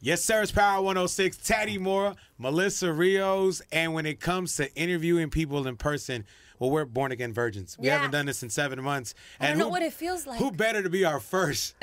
Yes, sir. It's Power 106. Taddy Moore, Melissa Rios, and when it comes to interviewing people in person, well, we're born again virgins. We haven't done this in 7 months. I don't know what it feels like. Who better to be our first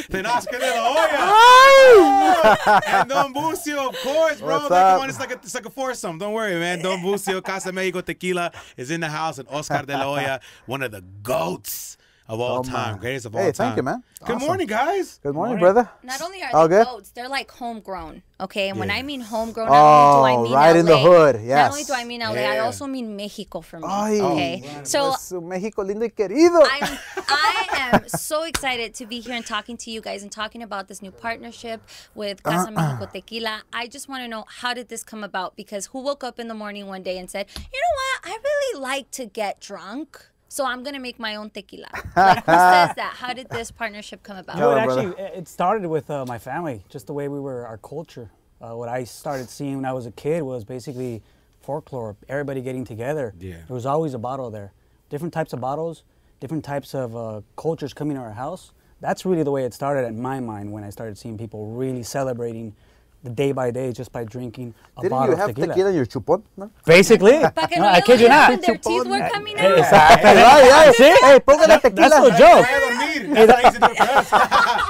than Oscar de la Hoya? And Don Bucio, of course, bro. It's like a foursome. Don't worry, man. Don Bucio, Casa Mexico Tequila is in the house, and Oscar de la Hoya, one of the GOATs of all time, greatest of all time. Hey, thank you, man. Good morning, guys. Good morning, brother. Not only are they goats, they're like homegrown. Okay, and when I mean homegrown, not only do I mean right LA, in the hood. Yes. Not only do I mean LA, I also mean Mexico for me. Okay, so Mexico lindo y querido. I am so excited to be here and talking to you guys and talking about this new partnership with Casa Mexico Tequila. I just want to know, how did this come about? Because who woke up in the morning one day and said, you know what, I really like to get drunk, so I'm going to make my own tequila. Like, who says that? How did this partnership come about? It started with my family, just the way we were, our culture. What I started seeing when I was a kid was basically folklore, everybody getting together. Yeah. There was always a bottle there. Different types of bottles, different types of cultures coming to our house. That's really the way it started in my mind when I started seeing people really celebrating the day by day just by drinking a bottle of tequila. Didn't you have tequila in your chupon? No? Basically. No, I kid you not. Their teeth were coming out. Exactly. Right, see? Hey, póngale tequila. That's no joke.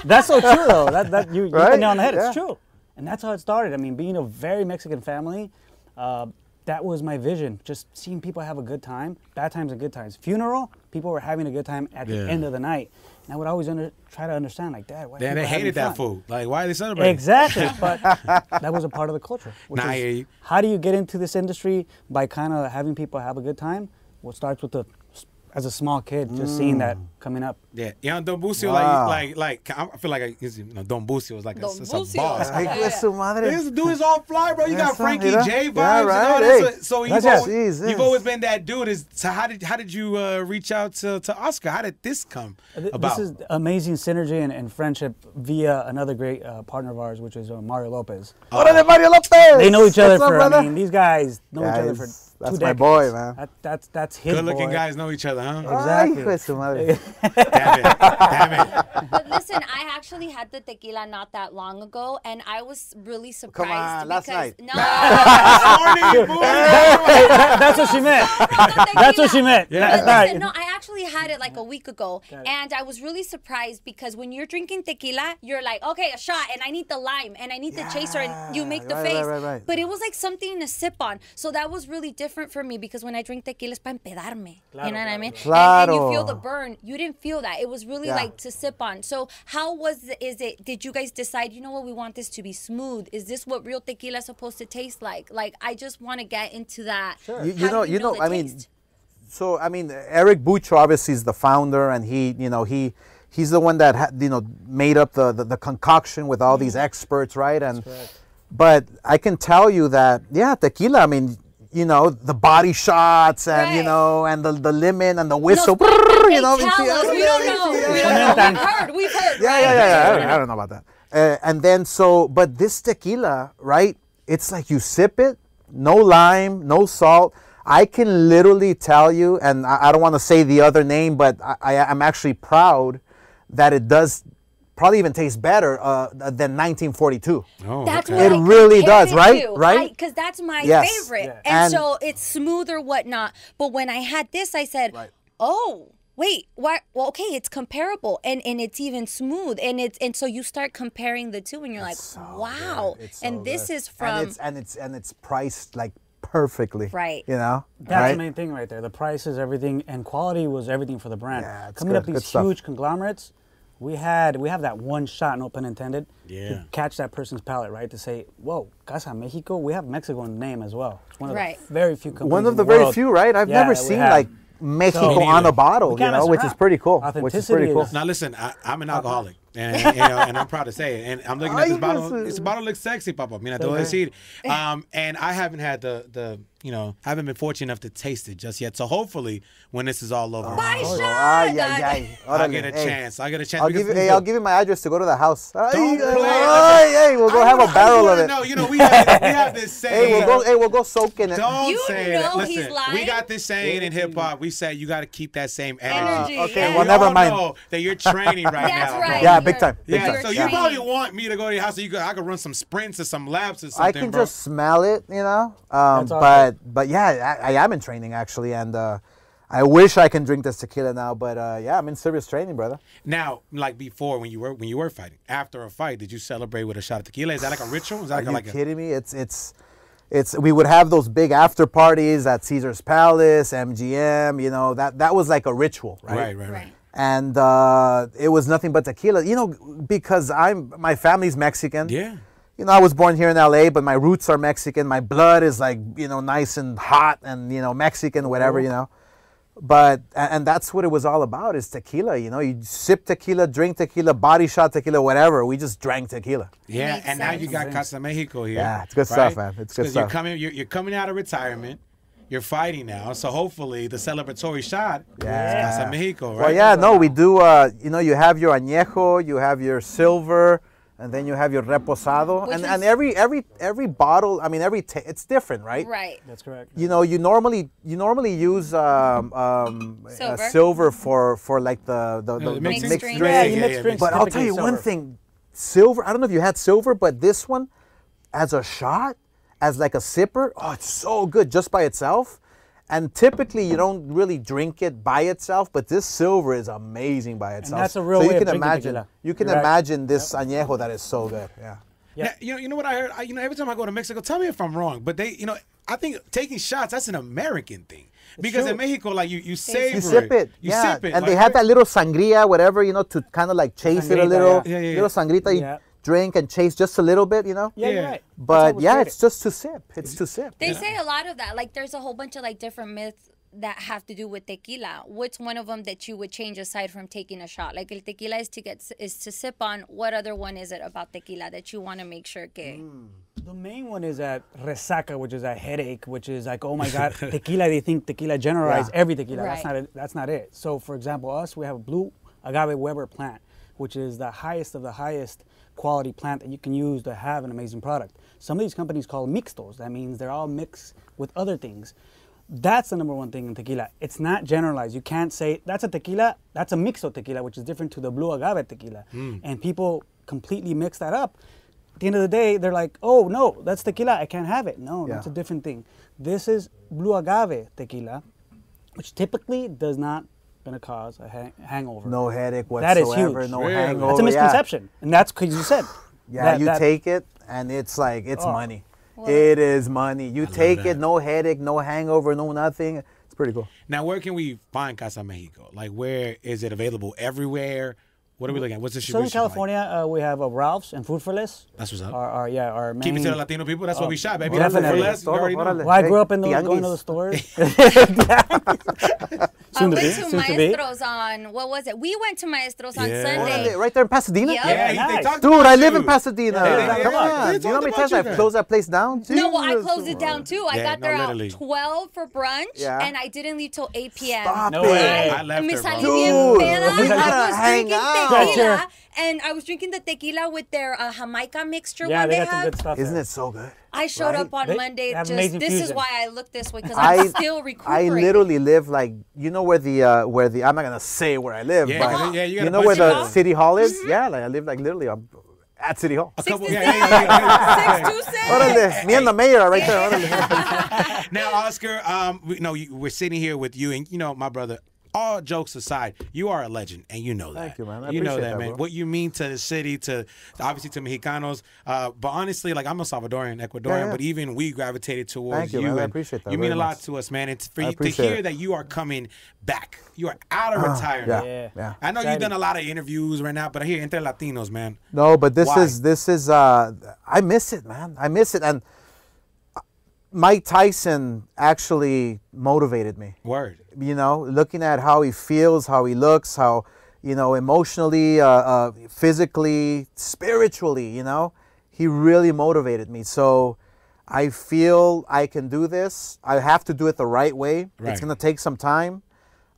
That's so true, though. You hit the nail on the head. It's true. And that's how it started. I mean, being a very Mexican family, that was my vision. Just seeing people have a good time, bad times and good times. Funeral, people were having a good time at the end of the night. And I would always try to understand, like, Dad, why they hated that food. Like, why are they celebrating? Exactly. But that was a part of the culture. How do you get into this industry? By kind of having people have a good time. Well, it starts with as a small kid, just seeing that coming up. Yeah, Don Bucio, I feel like Don Bucio is like a boss. This dude is all fly, bro. You got Frankie J vibes. Right. So you've always been that dude. So how did you reach out to Oscar? How did this come about? This is amazing synergy and friendship via another great partner of ours, which is Mario Lopez. Órale, Mario Lopez! They know each other I mean, these guys know each other for 2 decades. That's my boy, man. That's his Good-looking guys know each other, huh? Exactly. Damn it. But listen, I actually had the tequila not that long ago, and I was really surprised. Come on, last night. No. That's what she meant. That's what she meant. Listen, no, I actually had it like a week ago, and I was really surprised because when you're drinking tequila, you're like, okay, a shot, and I need the lime, and I need the chaser, and you make the face. Right. But it was like something to sip on. So that was really different for me because when I drink tequila, it's para empedarme. You know what I mean? And you feel the burn. You didn't feel that. It was really like to sip on. So how did you guys decide, you know what, we want this to be smooth? Is this what real tequila is supposed to taste like? Like, I just want to get into that. Sure. You know, I mean, so, I mean, Eric Bucho obviously is the founder, and he's the one that, made up the concoction with all these experts, right? And but I can tell you that, tequila, I mean, the body shots and, and the lemon and the whistle. No, we don't know. We've heard. Yeah. I don't know about that. And then but this tequila, right? It's like you sip it, no lime, no salt. I can literally tell you, and I don't want to say the other name, but I'm actually proud that it does probably even taste better than 1942. Oh, that's okay. what it really does, right? Right? Because that's my favorite. Yeah. And so it's smooth or whatnot. But when I had this, I said, oh, wait, what? Well, okay, it's comparable, and it's even smooth, and so you start comparing the two, and you're like, wow. And this is from and it's priced like perfectly, right? That's the main thing right there. The price is everything, and quality was everything for the brand. Yeah, coming up these huge conglomerates. We have that one shot, no pun intended, to catch that person's palate, right? To say, whoa, Casa Mexico, we have Mexico in the name as well. It's one of the very few companies. One of the very few, right? I've never seen like Mexico on a bottle, which is pretty cool. Now listen, I'm an alcoholic, and I'm proud to say it. And I'm looking at this bottle. This bottle looks sexy, Papa. Mira, te voy a decir. And I haven't had haven't been fortunate enough to taste it just yet. So hopefully, when this is all over, I'll get a chance. I'll give you my address to go to the house. Hey, we'll go have a barrel of it. No, we have this saying. We'll go soak in it. Don't say it. Listen, he's lying. we got this saying in hip hop. We say you got to keep that same energy. Okay, well, never mind. Know that you're training right now. Right. Yeah, big time. Big Yeah, time. so you probably want me to go to your house so I could run some sprints or some laps or something, I can bro. just smell it, you know. awesome. But yeah, I am in training actually, and I wish I can drink this tequila now. But yeah, I'm in serious training, brother. Now, like before, when you were fighting, after a fight, did you celebrate with a shot of tequila? Is that like a ritual? Is that Are like you kidding me? It's we would have those big after parties at Caesar's Palace, MGM. You know that was like a ritual, right? Right. And it was nothing but tequila. You know, because my family's Mexican. Yeah. You know, I was born here in LA, but my roots are Mexican. My blood is like, you know, nice and hot and, you know, Mexican, whatever, you know. But, and that's what it was all about is tequila. You know, you sip tequila, drink tequila, body shot tequila, whatever. We just drank tequila. Yeah, Makes and now you sense. got Casa Mexico here. Yeah, it's good stuff, man. It's good 'Cause stuff. You're coming out of retirement. You're fighting now, so hopefully the celebratory shot is Casa Mexico, right? Well, yeah, no, we do, you know, you have your añejo, you have your silver, and then you have your reposado. Which And is- every bottle, I mean, it's different, right? Right. That's correct. You know, you normally use silver for like the mixed mixed drink. drink. Yeah, you mix drinks. But I'll tell typically you one silver. thing, silver. I don't know if you had silver, but this one, as a shot, as like a sipper, oh, it's so good just by itself. And typically you don't really drink it by itself, but this silver is amazing by itself. that's a real so way you of can drinking imagine. tequila. You can You're right. imagine this añejo that is so good. Yeah. Yeah. Now, you know what I heard? Every time I go to Mexico, tell me if I'm wrong, but I think taking shots, that's an American thing. Because true. in Mexico, like you savor You sip it, You yeah. sip it. And like, they have that little sangria, whatever, you know, to kind of like chase it a Sangrita, little. yeah. Little sangrita, you Yeah. drink and chase just a little bit, you know. Yeah, you're right. That's how But we yeah, started. it's just to sip. It's to sip. They say a lot of that. Like, there's a whole bunch of like different myths that have to do with tequila. What's one of them that you would change aside from taking a shot? Like, el tequila is to sip on. What other one is it about tequila that you want to make sure que? The main one is that resaca, which is that headache, which is like, oh my God, tequila. They think tequila generalize every tequila. Right. That's not it. So, for example, we have a blue agave Weber plant, which is the highest of the highest quality plant that you can use to have an amazing product. Some of these companies call mixtos. That means they're all mixed with other things. That's the number one thing in tequila. It's not generalized. You can't say that's a tequila, that's a mixto tequila, which is different to the blue agave tequila. And people completely mix that up. At the end of the day, they're like, oh no, that's tequila, I can't have it. No, that's a different thing. This is blue agave tequila, which typically does not gonna cause a hangover. No headache That is whatsoever. huge. No Really? hangover. That's a misconception. And that's because you said. Yeah, you that- take it and it's like it's Oh. money. It is money. You take that. it, no headache, no hangover, no nothing. It's pretty cool. Now, where can we find Casa Mexico? Like, where is it available? Everywhere? What are we looking at? What's the Southern distribution like? California, we have Ralph's and Food for Less. That's what's up. Our main. Keep it to the Latino people. That's what we shot, baby. definitely. For less, you already know. Órale. Well, I grew up in Hey, going to tianguis. the stores. I Soon to went be, to soon to be. Maestros on, what was it? We went to Maestros on Yeah. Sunday. Órale, right there in Pasadena? Yep. Yeah, Nice. they talked Dude, about I live in you. Pasadena. Yeah, come on. Yeah. They Do you know how many talked times about I've you closed that place down? No, well, I Jesus. closed it down too. I Yeah, got no, there literally. at 12 for brunch, Yeah. and I didn't leave till 8 p.m. Stop No it. way. I left Me her, bro. salí Dude, bien peda. we gotta I was hang drinking out. tequila, Gotcha. and I was drinking the tequila with their Jamaica mixture Yeah, one they they got some have. good stuff. Isn't there. it so good? I showed up on They Monday. have Just amazing this is fusion. why I look this way because I'm still I recuperating. literally live like, you know where the I'm not gonna say where I live, Yeah, but yeah, you you gotta know punch where it the out. city hall is? Yeah, like I live like literally at City Hall. A couple, 66. yeah. 626. Órale, me and the mayor are right there. Órale. Now, Oscar, we're sitting here with you, and my brother. All jokes aside, you are a legend, and you know that. Thank you, man. I you know appreciate that, that, man. bro. What you mean to the city, to obviously to Mexicanos, but honestly, like I'm a Salvadorian, Ecuadorian, Yeah. but even we gravitated towards Thank you, man. I and appreciate that You mean very a lot much. to us, man. And for I you to appreciate hear it. that you are coming back, you are out of retirement. Yeah. I know you've Exciting. done a lot of interviews right now, but here, Entre Latinos, man. No, but this Why? is I miss it, man. I miss it, and Mike Tyson actually motivated me. Word. You know, looking at how he feels, how he looks, how, emotionally, physically, spiritually, he really motivated me. So I feel I can do this. I have to do it the right way. Right. It's going to take some time.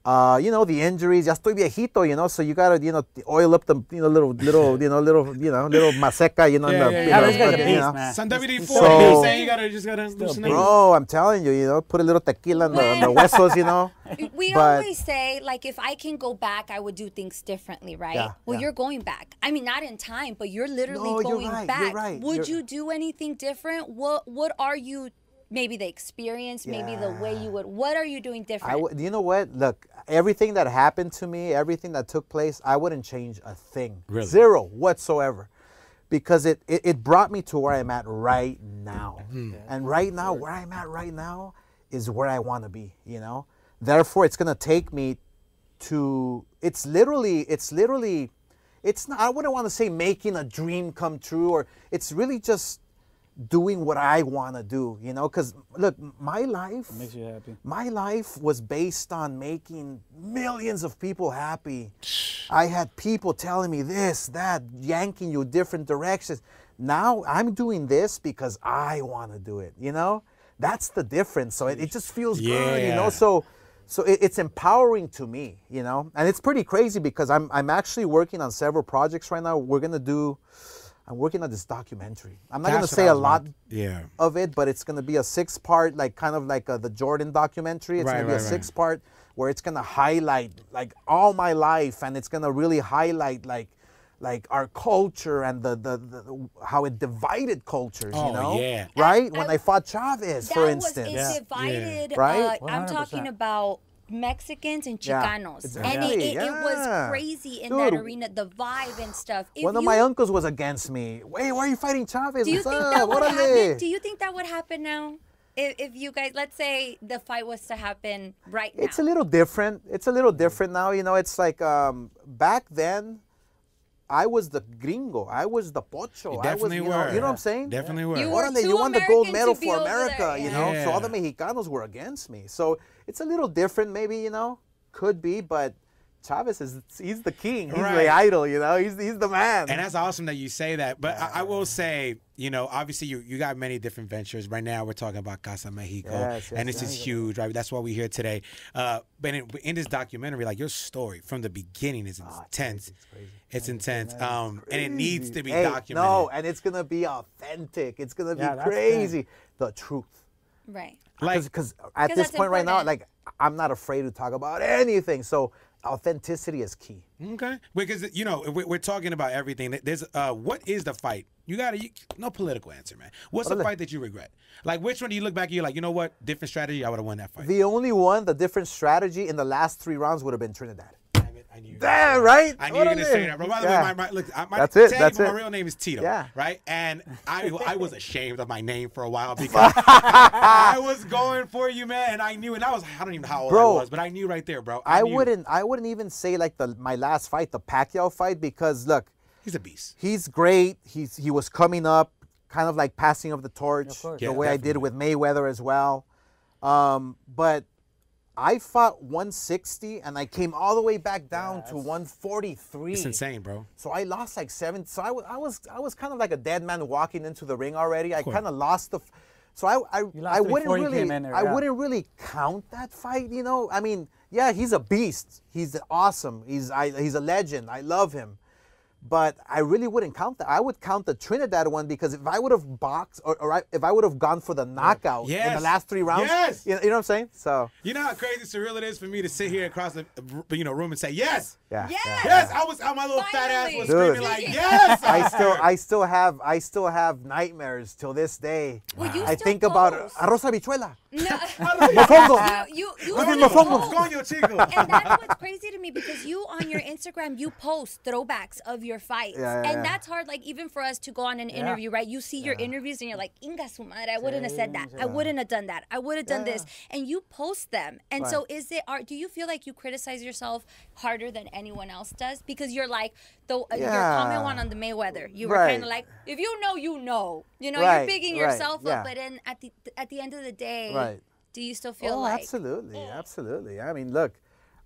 You know, the injuries. Ya estoy viejito, you know, so you gotta, you know, oil up the, you know, little maseca, you know, Yeah, in the, yeah, you yeah. know, This guy's a you beast, know. man. Some WD-40, So- you know what I'm saying? You just gotta loosen it. Bro, I'm telling you, you know, put a little tequila in the huesos, you know. We But- always say, like, if I can go back, I would do things differently, right? Yeah, Well, yeah. you're going back. I mean, not in time, but you're literally No, you're going right, back. you're right, Would you're- you do anything different? What are you? Maybe the experience, maybe the way you would. What are you doing different? You know what? Look, everything that happened to me, everything that took place, I wouldn't change a thing. Really? Zero whatsoever. Because it brought me to where I'm at right now. And right now, where I'm at right now is where I want to be, you know? Therefore, it's going to take me to, it's literally, it's not, I wouldn't want to say making a dream come true, or it's really just doing what I want to do, you know? Because look, my life Makes you happy. my life was based on making millions of people happy. I had people telling me this, that, yanking you different directions. Now I'm doing this because I want to do it, you know? That's the difference. So it just feels good, you know? Yeah. So it's empowering to me, you know? And it's pretty crazy because I'm actually working on several projects right now. I'm working on this documentary. I'm not going to That's what say I a was lot about- Yeah. of it, but it's going to be a 6-part, like kind of like the Jordan documentary. It's going to be a 6-part where it's going to highlight like all my life, and it's going to really highlight like our culture and the how it divided cultures, Oh, you know? yeah. Right? When I fought Chavez, that for was instance. it divided. Right? I'm 100%. talking about Mexicans and Yeah, Chicanos, exactly. and it Yeah. was crazy in that Dude. arena, the vibe and stuff. If One of you- my uncles was against me. Wait, why are you fighting Chavez? Do you What's think up? that would Órale. happen? Do you think that would happen now? If you guys, let's say the fight was to happen right now. It's a little different. It's a little different now. You know, it's like back then, I was the gringo. I was the pocho. You I was, definitely you were. know what I'm saying? Definitely were. You were Órale, too you won the gold American medal to be for over America, there, you yeah. know? So all Yeah. the Mexicanos were against me. So it's a little different maybe, you know? Could be, but Chavez he's the king. He's Right. the idol, you know? He's the man. And that's awesome that you say that. But I will say, you know, obviously you got many different ventures. Right now we're talking about Casa Mexico. Yes, and yes, this is yes. huge, right? That's why we're here today. But in this documentary, like your story from the beginning is intense. It's crazy. It's intense. And it needs to be Hey, documented. No, and it's going to be authentic. It's going to Yeah, be that's crazy. The truth. right. Like, Because at 'Cause this that's point right now, important. like I'm not afraid to talk about anything. So authenticity is key. okay. Because, you know, we're talking about everything. There's what is the fight? No political answer, man. What's the Órale. fight that you regret? Like, which one do you look back and you're like, you know what? Different strategy, I would have won that fight. The only one, the different strategy in the last 3 rounds would have been Trinidad. Damn it, I knew you were gonna Damn, say that. right? I knew you were gonna say Órale. that, bro. By the Yeah. way, look, my That's it, tag, that's but it. my real name is Tito, Yeah. right? And I was ashamed of my name for a while because I was going for you, man, and I knew, and I don't even know how old Bro, I was, but I knew right there, bro. I knew. wouldn't even say like my last fight, the Pacquiao fight, because look, He's a beast. he's great. He was coming up, kind of like passing of the torch, Of course. the Yeah, way I did definitely. with Mayweather as well. But I fought 160 and I came all the way back down to 143. It's insane, bro. So I lost like 7. So I was kind of like a dead man walking into the ring already. I course. kind of lost the. So I lost it wouldn't before you really came in there, I yeah. wouldn't really count that fight. You know, I mean, yeah, he's a beast. He's awesome. He's a legend. I love him. But I really wouldn't count that. I would count the Trinidad one because if I would have boxed if I would have gone for the knockout in Yes. the last 3 rounds, Yes. you know what I'm saying? So You know how crazy surreal it is for me to sit here across the room and say yes, yeah. Yes. yeah. yes. I was my little fat ass Finally. was Dude. screaming like yes. I still have nightmares till this day. Well, you I still think about post. arroz habichuela. No. Mofongo. you Look at still Mofongo. post. Coño, chico. And that's what's crazy to me because you on your Instagram you post throwbacks of your fights, Yeah, yeah, and yeah. that's hard. Like even for us to go on an interview, right? You see your interviews and you're like, "Inga su madre, I wouldn't have said that. I wouldn't have done that. I would have done this." And you post them. And so, is it? Do you feel like you criticize yourself harder than anyone else does because you're like your comment one on the Mayweather? You were Right. kind of like, "If you know, you know." You know, Right, you're bigging right, yourself yeah. up, but then at the end of the day, Right. do you still feel Oh, like? absolutely. I mean, look,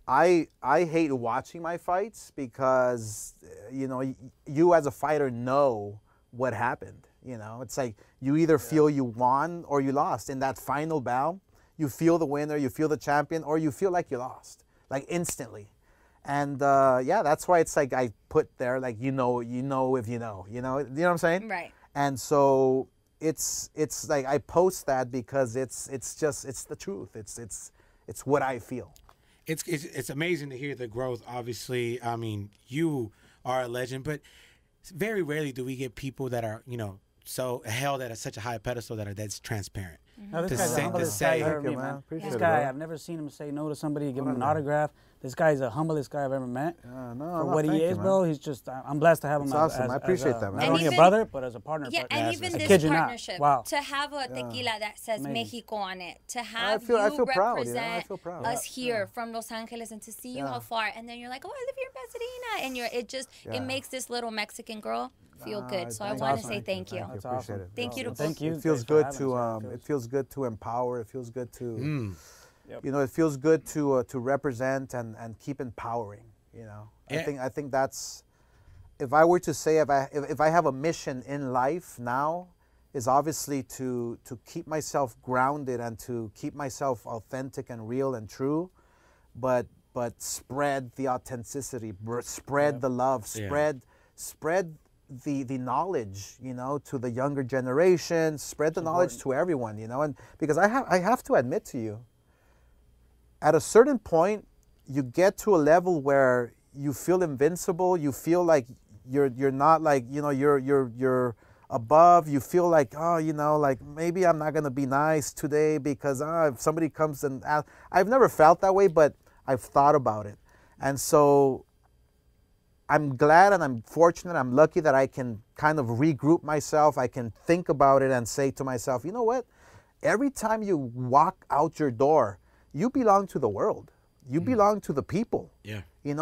I hate watching my fights because you know you as a fighter know what happened. You know, it's like you either feel you won or you lost in that final bout. You feel the winner, you feel the champion, or you feel like you lost. like instantly. And yeah, that's why it's like I put there like you know if you know, you know what I'm saying? Right. And so it's like I post that because it's the truth. It's what I feel. It's amazing to hear the growth. Obviously, I mean, you are a legend, but very rarely do we get people that are, so held at such a high pedestal that's transparent. No, this To guy's say- the humblest to guy say- I've ever Thank you, met, man. man. Appreciate This it, guy, bro. I've never seen him say no to somebody, give him an autograph. This guy's the humblest guy I've ever met. For what he is, bro, he's just, I'm blessed to have him It's as, awesome. as, I appreciate as that, man. not And only a even- brother, but as a partner. Yeah, but and Yes, even I this kid you not. partnership, Wow. to have a tequila that says Amazing. Mexico on it, to I have feel you proud, represent I feel proud. us here from Los Angeles, and to see you how far, and then you're like, oh, I live here in Pasadena, and it makes this little Mexican girl feel good. So I Thank want you. to say thank you. That's Appreciate awesome. it. Thank you to Thank both. you. It feels guys for good having us. to it feels good to empower. It feels good to Yep. it feels good to represent and keep empowering. Yeah. I think that's, if I were to say if I have a mission in life now, is obviously to keep myself grounded and to keep myself authentic and real and true, but spread the authenticity, spread the love, spread the knowledge, to the younger generation, spread the knowledge to everyone, and because I have to admit to you, at a certain point, you get to a level where you feel invincible, you feel like you're not like, you're above, you feel like, like maybe I'm not gonna be nice today because if somebody comes and asks. I've never felt that way, but I've thought about it. And so I'm glad and I'm fortunate, I'm lucky that I can kind of regroup myself. I can think about it and say to myself, you know what? Every time you walk out your door, you belong to the world. You belong to the people. Yeah.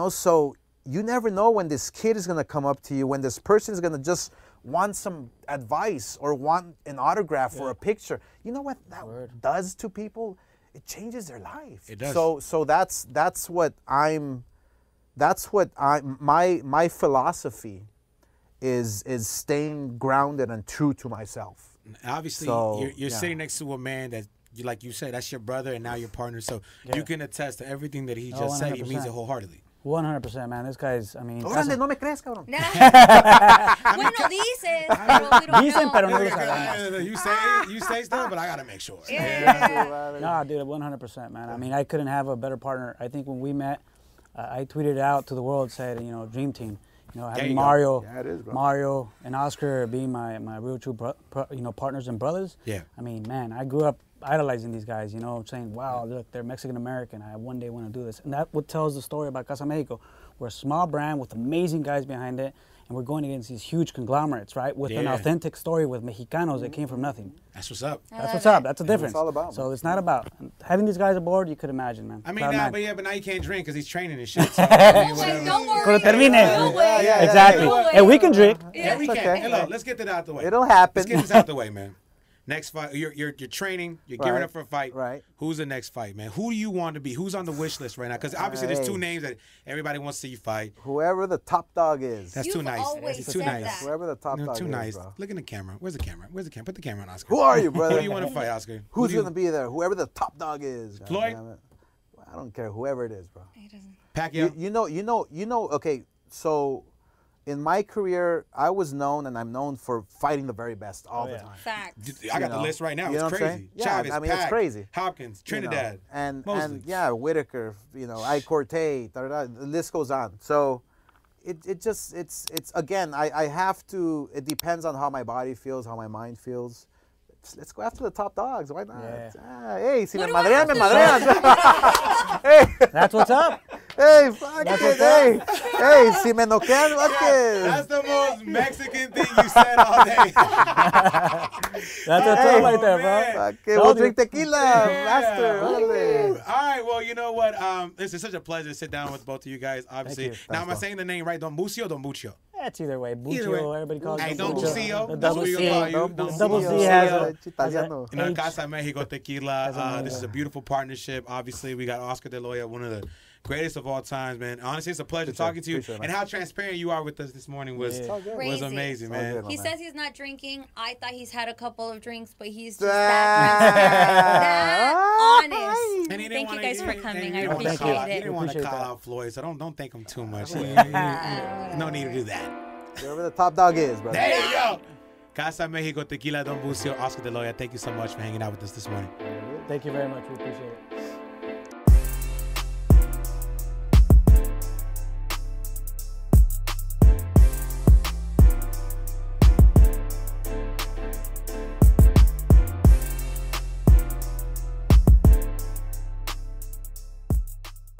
So you never know when this kid is going to come up to you, when this person is going to just want some advice or want an autograph or a picture. You know what that does to people? It changes their life. It does. So that's what my philosophy is staying grounded and true to myself. Obviously, So, you're sitting next to a man that, like you said, that's your brother and now your partner. So you can attest to everything that he just said. He means it 100%. wholeheartedly. 100%, man. This guy's, I mean... Órale, no me crees, cabrón. Bueno, dices, pero we don't Dicen, know. pero no lo sabemos. You say stuff, but I gotta make sure. Yeah. Nah, dude, 100%, man. I mean, I couldn't have a better partner. I think when we met, I tweeted out to the world, said, Dream Team. Having you go. Mario, Yeah, it is, bro. Mario and Oscar being my real true partners and brothers. Yeah. I mean, man, I grew up idolizing these guys, saying, wow, look, they're Mexican American. I one day want to do this. And that's what tells the story about Casa Mexico. We're a small brand with amazing guys behind it, and we're going against these huge conglomerates, right? With an authentic story with Mexicanos that came from nothing. That's what's up. That's what's up. That's the difference. all about, So it's not about having these guys aboard. You could imagine, man. I mean, Cloud now, nine. but now you can't drink because he's training and shit. So, I mean, whatever. Don't worry. Cuando termine. We'll wait. Yeah, Exactly. yeah. And we can drink. Yeah, we can. okay. Hey, look, let's get that out the way. It'll happen. Let's get this out the way, man. Next fight, you're training, you're gearing Right. up for a fight. Right. Who's the next fight, man? Who do you want to be? Who's on the wish list right now? Because obviously there's two Hey. names that everybody wants to see you fight. Whoever the top dog is. That's You've too nice. always That's too said nice. that. Whoever the top dog Too is, nice. bro. Look in the camera. Where's the camera? Where's the camera? Put the camera on, Oscar. Who are you, brother? Who do you want to fight, Oscar? Who's Who do going to be there? Whoever the top dog is. God Floyd? damn it. I don't care. Whoever it is, bro. Pacquiao? You know, okay, so in my career, I was known and I'm known for fighting the very best all the time. Facts. I got the know. list right now. You know It's what I'm crazy. saying? Yeah, Chavez, I mean, it's Pac, crazy. Hopkins, You know, Trinidad. and Mosley. yeah, Whitaker, I Corte, the list goes on. So it just it's again, I have to, it depends on how my body feels, how my mind feels. Let's go after the top dogs. Why not? Yeah. Hey, si What me do I madrean, have me to madrean. Hey, That's what's up. hey, fuck it. Hey, si me noquean, fuck That's it. the most Mexican thing you said all day. That's what's up right there, man. bro. Fuck it, we'll drink tequila, master. Órale. All right, well, you know what? It's such a pleasure to sit down with both of you guys, obviously. you. Now, am I saying the name right? Don Bucio or Don Buccio? That's either way. Either way. Buccio, everybody calls Hey, it Don Buccio. Bucio. The That's double what C. we gonna call you. Don Don Double C Bucio. has Yeah, a... it's Italiano. In Casa Mexico Tequila, this is a beautiful partnership. Obviously, we got Oscar De La Hoya, one of the Greatest of all times, man. Honestly, it's a pleasure talking to you. And how transparent you are with us this morning was amazing, man. He says he's not drinking. I thought he's had a couple of drinks, but he's just that honest. And thank you guys for coming. I appreciate it. He didn't want to call out Floyd, so don't thank him too much. No need to do that. Wherever the top dog is, brother. There you go. Casa Mexico Tequila, Don Bucio, Oscar De Loya. Thank you so much for hanging out with us this morning. Thank you very much. We appreciate it.